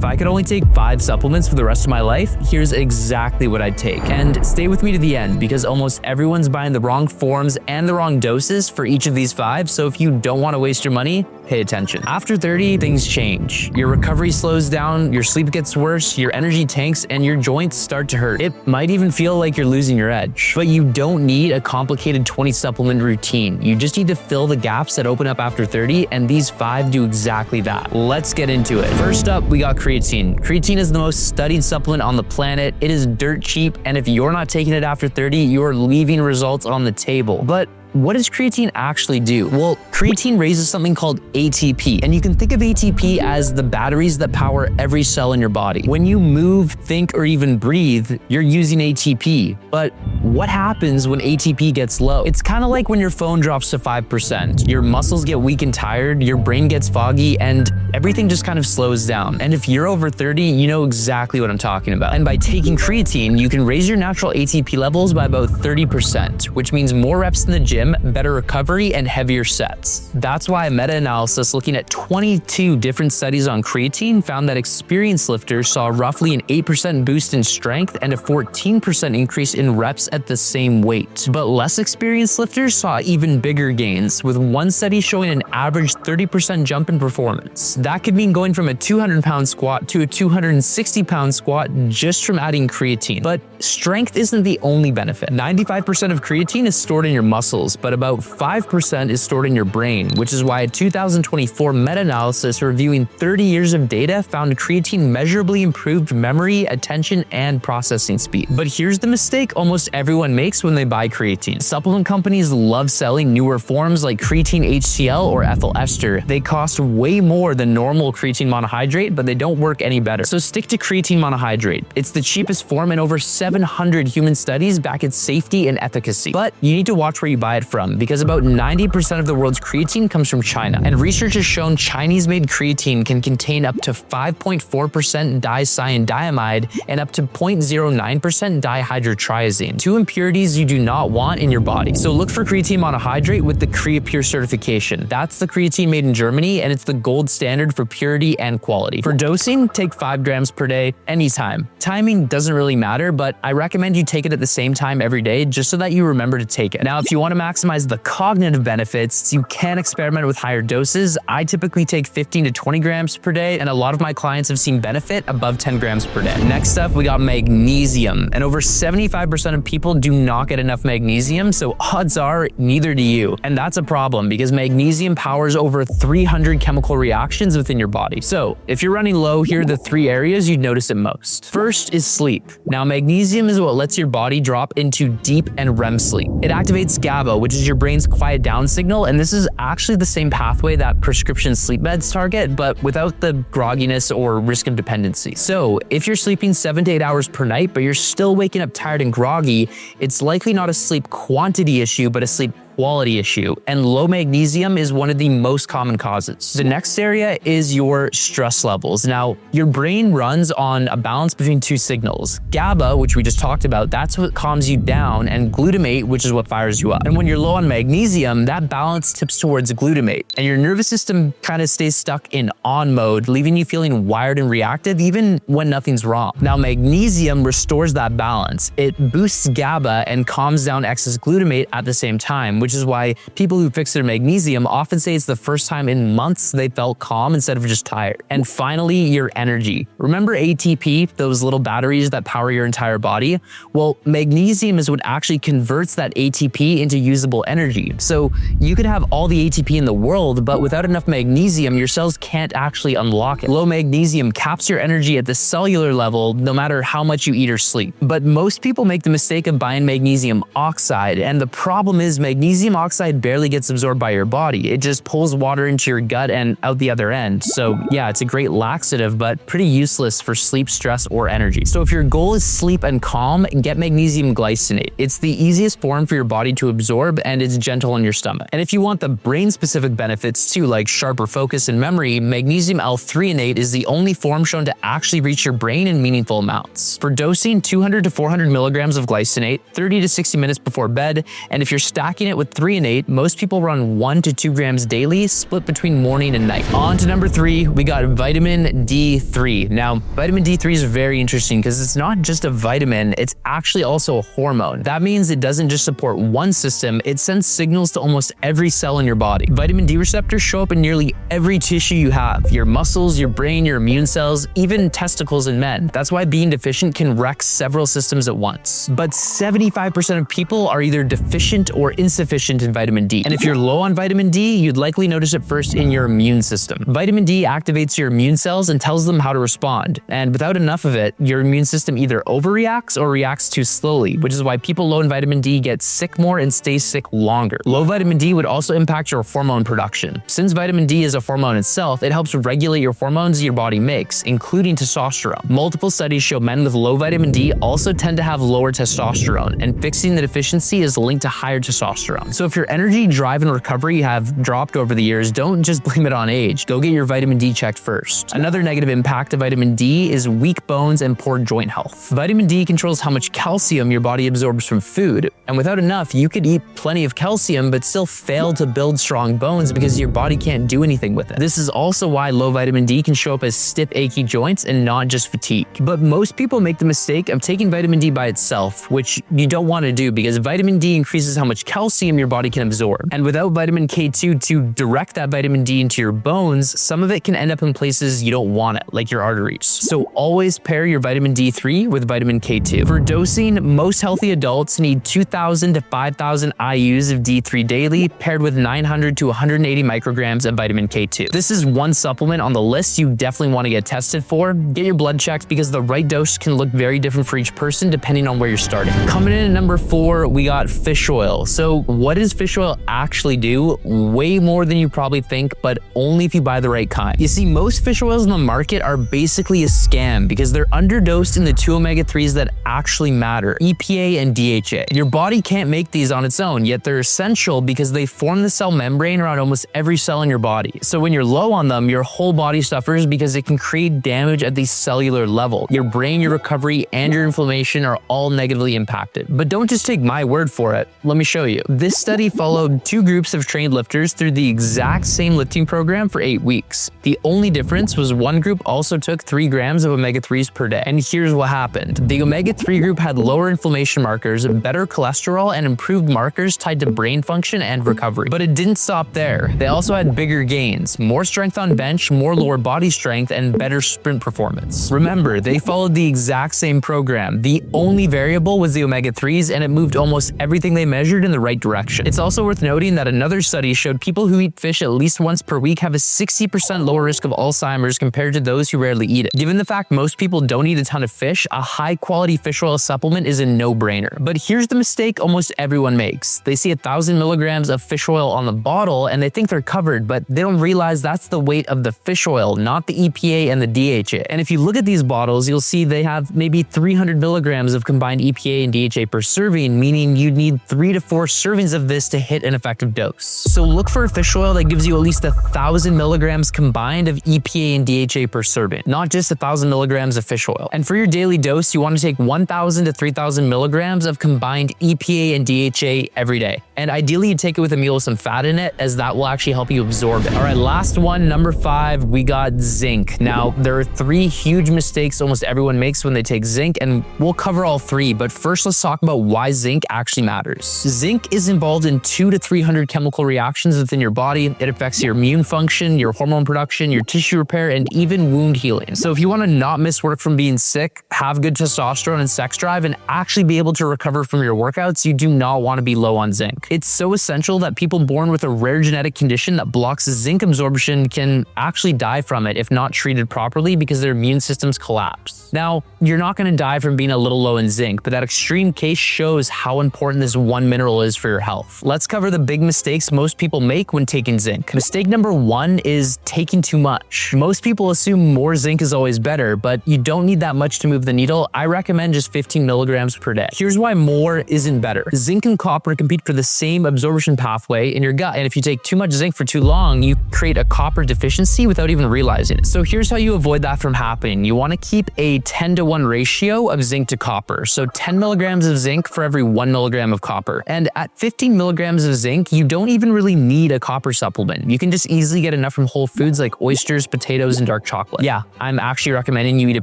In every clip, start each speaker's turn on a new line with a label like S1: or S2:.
S1: I could only take 5 supplements for the rest of my life, here's exactly what I'd take. And stay with me to the end because almost everyone's buying the wrong forms and the wrong doses for each of these 5, so if you don't want to waste your money, pay attention. After 30, things change. Your recovery slows down, your sleep gets worse, your energy tanks, and your joints start to hurt. It might even feel like you're losing your edge. But you don't need a complicated 20 supplement routine. You just need to fill the gaps that open up after 30, and these 5 do exactly that. Let's get into it. First up, we got creatine. Creatine is the most studied supplement on the planet. It is dirt cheap, and if you're not taking it after 30, you're leaving results on the table. But what does creatine actually do? Well, creatine raises something called ATP, and you can think of ATP as the batteries that power every cell in your body. When you move, think, or even breathe, you're using ATP. But what happens when ATP gets low? It's kind of like when your phone drops to 5%. Your muscles get weak and tired, your brain gets foggy, and everything just kind of slows down. And if you're over 30, you know exactly what I'm talking about. And by taking creatine, you can raise your natural ATP levels by about 30%, which means more reps in the gym, better recovery, and heavier sets. That's why a meta-analysis looking at 22 different studies on creatine found that experienced lifters saw roughly an 8% boost in strength and a 14% increase in reps at the same weight. But less experienced lifters saw even bigger gains, with one study showing an average 30% jump in performance. That could mean going from a 200-pound squat to a 260-pound squat just from adding creatine. But strength isn't the only benefit. 95% of creatine is stored in your muscles, but about 5% is stored in your brain, which is why a 2024 meta-analysis reviewing 30 years of data found creatine measurably improved memory, attention, and processing speed. But here's the mistake almost everyone makes when they buy creatine. Supplement companies love selling newer forms like creatine HCl or ethyl ester. They cost way more than normal creatine monohydrate, but they don't work any better. So stick to creatine monohydrate. It's the cheapest form, and over 700 human studies back its safety and efficacy. But you need to watch where you buy it from, because about 90% of the world's creatine comes from China. And research has shown Chinese-made creatine can contain up to 5.4% dicyandiamide and up to 0.09% dihydrotriazine, 2 impurities you do not want in your body. So look for creatine monohydrate with the CreaPure certification. That's the creatine made in Germany, and it's the gold standard for purity and quality. For dosing, take 5 grams per day, anytime. Timing doesn't really matter, but I recommend you take it at the same time every day just so that you remember to take it. Now, if you want to maximize the cognitive benefits, you can experiment with higher doses. I typically take 15 to 20 grams per day, and a lot of my clients have seen benefit above 10 grams per day. Next up, we got magnesium, and over 75% of people do not get enough magnesium, so odds are neither do you. And that's a problem because magnesium powers over 300 chemical reactions within your body. So if you're running low, here are the 3 areas you'd notice it most. First is sleep. Now, magnesium is what lets your body drop into deep and REM sleep. It activates GABA, which is your brain's quiet down signal, and this is actually the same pathway that prescription sleep meds target, but without the grogginess or risk of dependency. So if you're sleeping 7 to 8 hours per night, but you're still waking up tired and groggy, it's likely not a sleep quantity issue, but a sleep quality issue, and low magnesium is one of the most common causes. The next area is your stress levels. Now, your brain runs on a balance between 2 signals. GABA, which we just talked about, that's what calms you down, and glutamate, which is what fires you up. And when you're low on magnesium, that balance tips towards glutamate, and your nervous system kind of stays stuck in on mode, leaving you feeling wired and reactive even when nothing's wrong. Now, magnesium restores that balance. It boosts GABA and calms down excess glutamate at the same time, which is why people who fix their magnesium often say it's the first time in months they felt calm instead of just tired. And finally, your energy. Remember ATP, those little batteries that power your entire body? Well, magnesium is what actually converts that ATP into usable energy. So you could have all the ATP in the world, but without enough magnesium, your cells can't actually unlock it. Low magnesium caps your energy at the cellular level, no matter how much you eat or sleep. But most people make the mistake of buying magnesium oxide, and the problem is magnesium oxide barely gets absorbed by your body. It just pulls water into your gut and out the other end. So yeah, it's a great laxative, but pretty useless for sleep, stress, or energy. So if your goal is sleep and calm, get magnesium glycinate. It's the easiest form for your body to absorb, and it's gentle on your stomach. And if you want the brain-specific benefits too, like sharper focus and memory, magnesium L-threonate is the only form shown to actually reach your brain in meaningful amounts. For dosing, 200 to 400 milligrams of glycinate, 30 to 60 minutes before bed, and if you're stacking it with with threonate, most people run 1 to 2 grams daily, split between morning and night. On to number 3, we got vitamin D3. Now, vitamin D3 is very interesting because it's not just a vitamin, it's actually also a hormone. That means it doesn't just support one system, it sends signals to almost every cell in your body. Vitamin D receptors show up in nearly every tissue you have, your muscles, your brain, your immune cells, even testicles in men. That's why being deficient can wreck several systems at once. But 75% of people are either deficient or insufficient in vitamin D. And if you're low on vitamin D, you'd likely notice it first in your immune system. Vitamin D activates your immune cells and tells them how to respond. And without enough of it, your immune system either overreacts or reacts too slowly, which is why people low in vitamin D get sick more and stay sick longer. Low vitamin D would also impact your hormone production. Since vitamin D is a hormone itself, it helps regulate your hormones your body makes, including testosterone. Multiple studies show men with low vitamin D also tend to have lower testosterone, and fixing the deficiency is linked to higher testosterone. So if your energy, drive, and recovery have dropped over the years, don't just blame it on age. Go get your vitamin D checked first. Another negative impact of vitamin D is weak bones and poor joint health. Vitamin D controls how much calcium your body absorbs from food, and without enough, you could eat plenty of calcium but still fail to build strong bones because your body can't do anything with it. This is also why low vitamin D can show up as stiff, achy joints and not just fatigue. But most people make the mistake of taking vitamin D by itself, which you don't want to do because vitamin D increases how much calcium your body can absorb. And without vitamin K2 to direct that vitamin D into your bones, some of it can end up in places you don't want it, like your arteries. So always pair your vitamin D3 with vitamin K2. For dosing, most healthy adults need 2,000 to 5,000 IUs of D3 daily, paired with 900 to 180 micrograms of vitamin K2. This is one supplement on the list you definitely want to get tested for. Get your blood checked because the right dose can look very different for each person depending on where you're starting. Coming in at number 4, we got fish oil. So what does fish oil actually do? Way more than you probably think, but only if you buy the right kind. You see, most fish oils in the market are basically a scam because they're underdosed in the 2 omega-3s that actually matter, EPA and DHA. Your body can't make these on its own, yet they're essential because they form the cell membrane around almost every cell in your body. So when you're low on them, your whole body suffers because it can create damage at the cellular level. Your brain, your recovery, and your inflammation are all negatively impacted. But don't just take my word for it. Let me show you. This study followed 2 groups of trained lifters through the exact same lifting program for 8 weeks. The only difference was one group also took 3 grams of omega-3s per day. And here's what happened. The omega-3 group had lower inflammation markers, better cholesterol, and improved markers tied to brain function and recovery. But it didn't stop there. They also had bigger gains, more strength on bench, more lower body strength, and better sprint performance. Remember, they followed the exact same program. The only variable was the omega-3s, and it moved almost everything they measured in the right direction. It's also worth noting that another study showed people who eat fish at least once per week have a 60% lower risk of Alzheimer's compared to those who rarely eat it. Given the fact most people don't eat a ton of fish, a high-quality fish oil supplement is a no-brainer. But here's the mistake almost everyone makes. They see 1,000 milligrams of fish oil on the bottle and they think they're covered, but they don't realize that's the weight of the fish oil, not the EPA and the DHA. And if you look at these bottles, you'll see they have maybe 300 milligrams of combined EPA and DHA per serving, meaning you'd need 3 to 4 servings of this to hit an effective dose. So look for a fish oil that gives you at least 1,000 milligrams combined of EPA and DHA per serving, not just 1,000 milligrams of fish oil. And for your daily dose, you want to take 1,000 to 3,000 milligrams of combined EPA and DHA every day. And ideally, you take it with a meal with some fat in it, as that will actually help you absorb it. All right, last one, number 5, we got zinc. Now, there are 3 huge mistakes almost everyone makes when they take zinc, and we'll cover all 3, but first let's talk about why zinc actually matters. Zinc is involved in 200 to 300 chemical reactions within your body. It affects your immune function, your hormone production, your tissue repair, and even wound healing. So if you want to not miss work from being sick, have good testosterone and sex drive, and actually be able to recover from your workouts, you do not want to be low on zinc. It's so essential that people born with a rare genetic condition that blocks zinc absorption can actually die from it if not treated properly because their immune systems collapse. Now, you're not going to die from being a little low in zinc, but that extreme case shows how important this one mineral is for your health. Let's cover the big mistakes most people make when taking zinc. Mistake number 1 is taking too much. Most people assume more zinc is always better, but you don't need that much to move the needle. I recommend just 15 milligrams per day. Here's why more isn't better. Zinc and copper compete for the same absorption pathway in your gut, and if you take too much zinc for too long, you create a copper deficiency without even realizing it. So here's how you avoid that from happening. You want to keep a 10-to-1 ratio of zinc to copper. So 10 milligrams of zinc for every 1 milligram of copper. And at 15 15 milligrams of zinc, you don't even really need a copper supplement. You can just easily get enough from whole foods like oysters, potatoes, and dark chocolate. Yeah, I'm actually recommending you eat a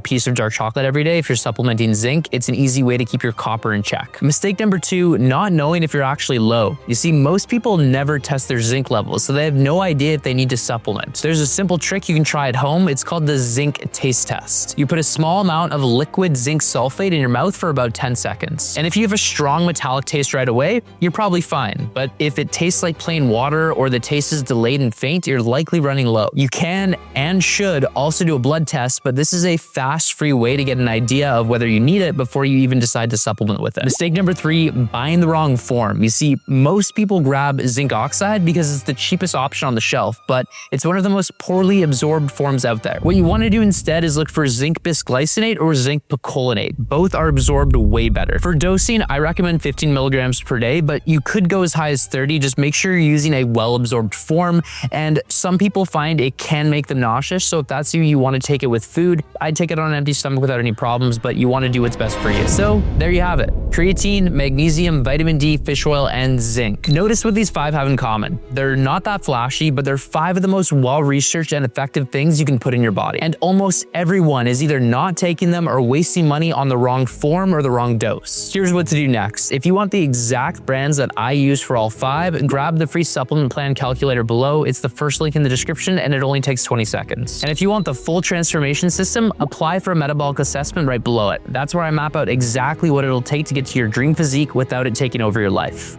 S1: piece of dark chocolate every day if you're supplementing zinc. It's an easy way to keep your copper in check. Mistake number 2, not knowing if you're actually low. You see, most people never test their zinc levels, so they have no idea if they need to supplement. There's a simple trick you can try at home. It's called the zinc taste test. You put a small amount of liquid zinc sulfate in your mouth for about 10 seconds. And if you have a strong metallic taste right away, you're probably fine. But if it tastes like plain water or the taste is delayed and faint, you're likely running low. You can and should also do a blood test, but this is a fast, free way to get an idea of whether you need it before you even decide to supplement with it. Mistake number 3, buying the wrong form. You see, most people grab zinc oxide because it's the cheapest option on the shelf, but it's one of the most poorly absorbed forms out there. What you want to do instead is look for zinc bisglycinate or zinc picolinate. Both are absorbed way better. For dosing, I recommend 15 milligrams per day, but you could go as high as 30. Just make sure you're using a well-absorbed form, and some people find it can make them nauseous, so if that's you want to take it with food, I'd take it on an empty stomach without any problems, but you want to do what's best for you. So there you have it. Creatine, magnesium, vitamin D, fish oil, and zinc. Notice what these 5 have in common. They're not that flashy, but they're 5 of the most well-researched and effective things you can put in your body. And almost everyone is either not taking them or wasting money on the wrong form or the wrong dose. Here's what to do next. If you want the exact brands that I use for all 5, grab the free supplement plan calculator below. It's the first link in the description, and it only takes 20 seconds. And if you want the full transformation system, apply for a metabolic assessment right below it. That's where I map out exactly what it'll take to get to your dream physique without it taking over your life.